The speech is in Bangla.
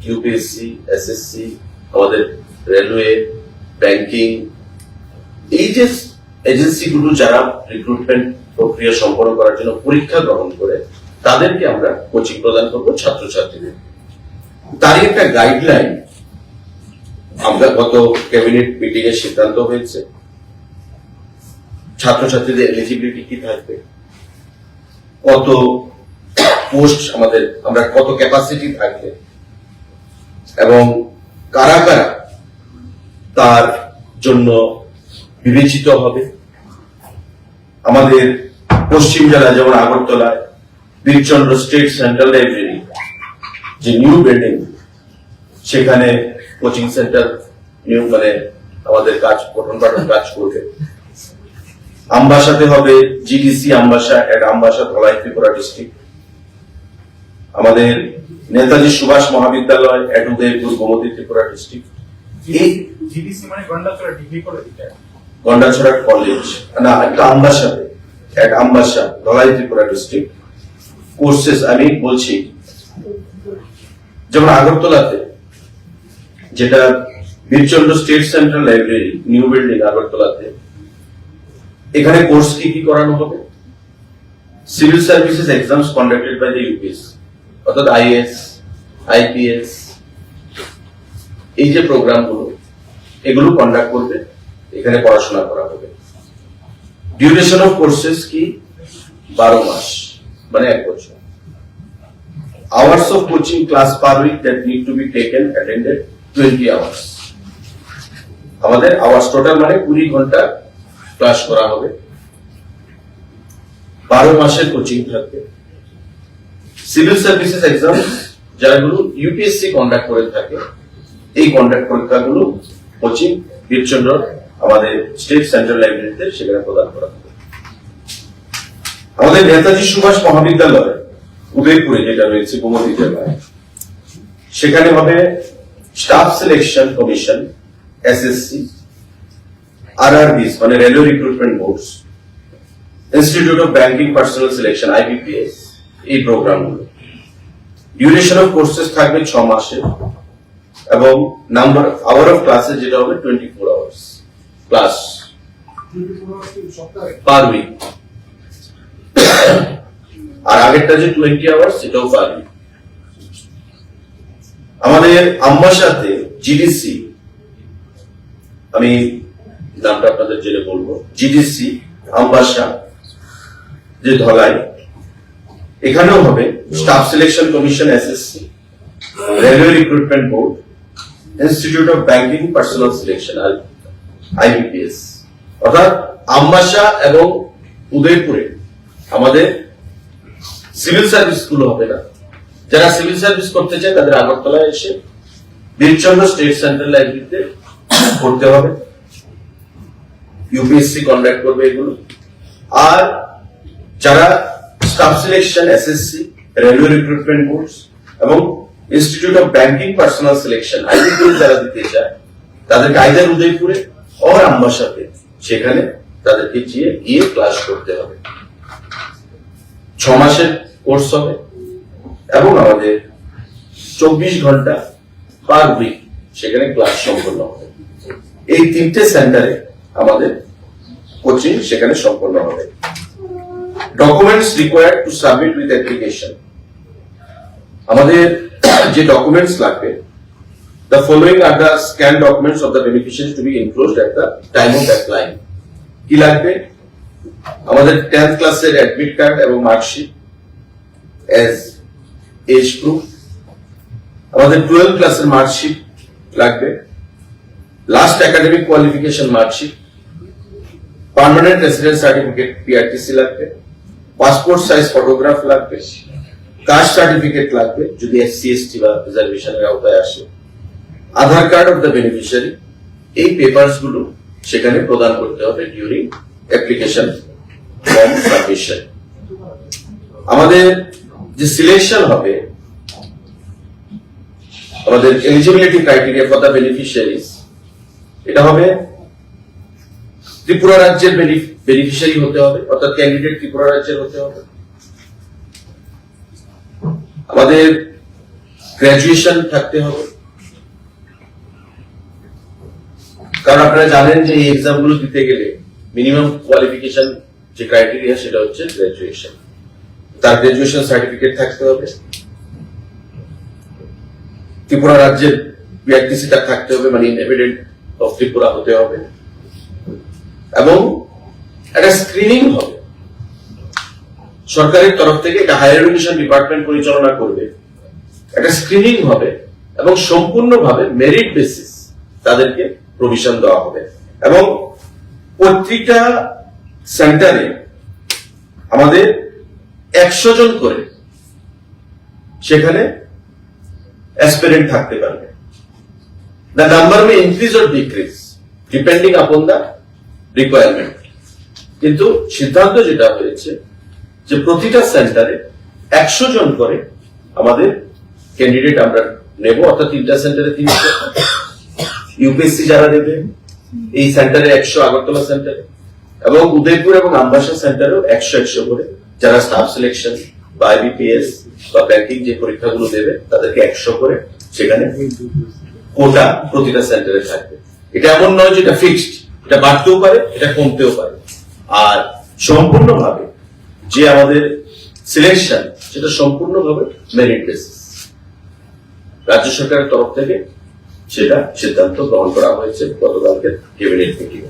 ইউপিএসসি, এসএসসি, আমাদের রেলওয়ে, ব্যাংকিং, এই যে এজেন্সিগুলো যারা রিক্রুটমেন্ট প্রক্রিয়া সম্পন্ন করার জন্য পরীক্ষা গ্রহণ করে তাদেরকে আমরা কোচিং প্রদান করবো ছাত্রছাত্রীদের। তারই একটা গাইডলাইন আমরা গত ক্যাবিনেট মিটিং এ সিদ্ধান্ত হয়েছে। ছাত্রছাত্রীদের এলিজিবিলিটি কি থাকবে, কত পোস্ট আমাদের, আমরা কত ক্যাপাসিটি থাকবে এবং কারা কারা তার জন্য বিবেচিত হবে। আমাদের পশ্চিম জেলা যেমন আগরতলায় বীরচন্দ্র স্টেট সেন্ট্রাল লাইব্রেরি যে নিউ বিল্ডিং, সেখানে কোচিং সেন্টার নিউ মানে আমাদের কাজ পঠন পাঠন কাজ করবে। আমবাসাতে হবে GDC Ambassa at Ambassa, Dhalai, Tripura district. আমাদের Netaji Subhash Mahavidyalaya at Udaipur, Gomati, Tripura district. GDC মানে Gandacherra degree college, Gandacherra college না, একটা আমবাসাতে at Ambassa, Dhalai, Tripura district. Courses আমি বলছি, যেমন আগরতলাতে যেটা Birchandra state central library new building আগরতলাতে, এখানে কোর্স কি কি করানো হবে? Civil services exams conducted by the UPS, অর্থাৎ আইএএস, আইপিএস, এই যে প্রোগ্রামগুলো এগুলো কন্ডাক্ট করবে, এখানে পড়াশোনা করা হবে। ডিউরেশন অফ কোর্সেস কি? 12 মাস, মানে 1 বছর। Hours of coaching class per weak that need to be taken attended 20 hours. আমাদের আওয়ার্স টোটাল মানে 20 ঘন্টা ক্লাস করা হবে। 12 মাসের কোচিং থাকবে। সিভিল সার্ভিসেস এক্সাম যারাগুলো ইউপিএসসি কন্ডাক্ট করে থাকে, এই কন্ডাক্ট পরীক্ষাগুলো কোচিং বীরচন্দ্র আমাদের স্টেট সেন্ট্রাল লাইব্রেরিতে সেখানে প্রদান করা হবে। আমাদের নেতাজি সুভাষ মহাবিদ্যালয় উদয়পুরে যেটা রয়েছে গোমতী জেলায়, সেখানে হবে staff selection commission, SSC, RRBs মানে railway recruitment boards, institute of banking personnel selection IBPS, এই প্রোগ্রামগুলো। ডিউরেশন অফ কোর্সেস থাকবে 6 মাসের এবং নাম্বার আওয়ার অফ ক্লাসেস যেটা হবে 24 আওয়ার্স ক্লাস পার উইক। আর আগেরটা যে 20 আওয়ার্স সেটাও পার উইক। আমাদের আমবাসাতে জিডিসি, আমি নামটা আপনাদের জেনে বলবো, জিডিসি আমবাসা যে ধলাই, এখানেও হবে staff selection commission SSC, railway recruitment board, institute of banking personnel selection IBPS. অর্থাৎ আমবাসা এবং উদয়পুরে আমাদের সিভিল সার্ভিস গুলো হবে না। যারা সিভিল সার্ভিস করতে চায় তাদের আগরতলায় এসে বীরচন্দ্র স্টেট সেন্ট্রাল লাইব্রেরিতে পড়তে হবে, ইউপিএসসি কন্ডাক্ট করবে এগুলো। আর যারা staff selection SSC, railway recruitment boards এবং institute of banking personnel selection IBPS যারা দিতে চায়, তাদেরকে আইদার উদয়পুরে অর আমবাসাতে সেখানে তাদেরকে গিয়ে ক্লাস করতে হবে। 6 মাসের কোর্স হবে এবং আমাদের 24 ঘন্টা পার উইক সেখানে ক্লাস সম্পন্ন হবে। এই 3টে সেন্টারে আমাদের কোচিং সেখানে সম্পন্ন হবে। Documents required to submit with application, আমাদের যে ডকুমেন্টস লাগবে, the following are the scanned documents of the beneficiaries to be enclosed at the time of applying. কি লাগবে? আমাদের 10th ক্লাসের অ্যাডমিট কার্ড এবং মার্কশিট এজ এজ প্রুফ। আমাদের 12th ক্লাসের মার্কশিট লাগবে, last academic qualification marksheet, permanent residence certificate PRTC লাগবে, পাসপোর্ট সাইজ ফটোগ্রাফ লাগবে, কাস্ট সার্টিফিকেট লাগবে যদি এসসি এসটি বা রিজার্ভেশনের আওতায় আসে, আধার কার্ড অফ দ্য বেনিফিশিয়ারি। এই পেপারস গুলো সেখানে প্রদান করতে হবে ডিউরিং অ্যাপ্লিকেশন ফর্ম সাবমিশন। আমাদের যে সিলেকশন হবে, আমাদের eligibility criteria for the beneficiaries, এটা হবে ত্রিপুরা রাজ্যের বেনিফিশিয়ারি হতে হবে, অর্থাৎ ক্যান্ডিডেট ত্রিপুরা রাজ্যের হতে হবে। আমাদের গ্রাজুয়েশন থাকতে হবে, কারণ আপনারা জানেন যে এই এক্সাম গুলো দিতে গেলে মিনিমাম কোয়ালিফিকেশন যে ক্রাইটেরিয়া সেটা হচ্ছে গ্রাজুয়েশন। তার গ্রাজুয়েশন সার্টিফিকেট থাকতে হবে, ত্রিপুরা রাজ্যের বিআরটিসি টা থাকতে হবে, মানে ইনহেবিটেন্ট অফ ত্রিপুরা হতে হবে, এবং একটা স্ক্রিনিং হবে সরকারের তরফ থেকে, এটা হায়ার এডুকেশন ডিপার্টমেন্ট পরিচালনা করবে। একটা স্ক্রিনিং হবে এবং সম্পূর্ণভাবে মেরিট বেসিস তাদেরকে প্রভিশন দেওয়া হবে, এবং প্রত্যেকটা সেন্টারে আমাদের 100 জন করে সেখানে অ্যাসপিরেন্ট থাকতে পারবে। The number may increase or decrease depending upon the requirement. কিন্তু সিদ্ধান্ত যেটা হয়েছে যে প্রতিটা সেন্টারে 100 জন করে আমাদের ক্যান্ডিডেট আমরা নেব, অর্থাৎ 3টা সেন্টারে 300, ইউপিএসসি যারা দেবে এই সেন্টারে 100 আগরতলা সেন্টারে, এবং উদয়পুর এবং আমবাসা সেন্টারেও 100 করে যারা স্টাফ সিলেকশন বা আইবিপিএস বা ব্যাংকিং যে পরীক্ষাগুলো দেবে তাদেরকে 100 করে সেখানে কোটা প্রতিটা সেন্টারে থাকবে। এটা এমন নয় যে এটা ফিক্সড, এটা বাড়তেও পারে, এটা কমতেও পারে। আর সম্পূর্ণভাবে যে আমাদের সিলেকশন সেটা সম্পূর্ণভাবে মেরিট বেসিস, রাজ্য সরকারের তরফ থেকে সেটা সিদ্ধান্ত গ্রহণ করা হয়েছে গতকালকে ক্যাবিনেট মিটিং।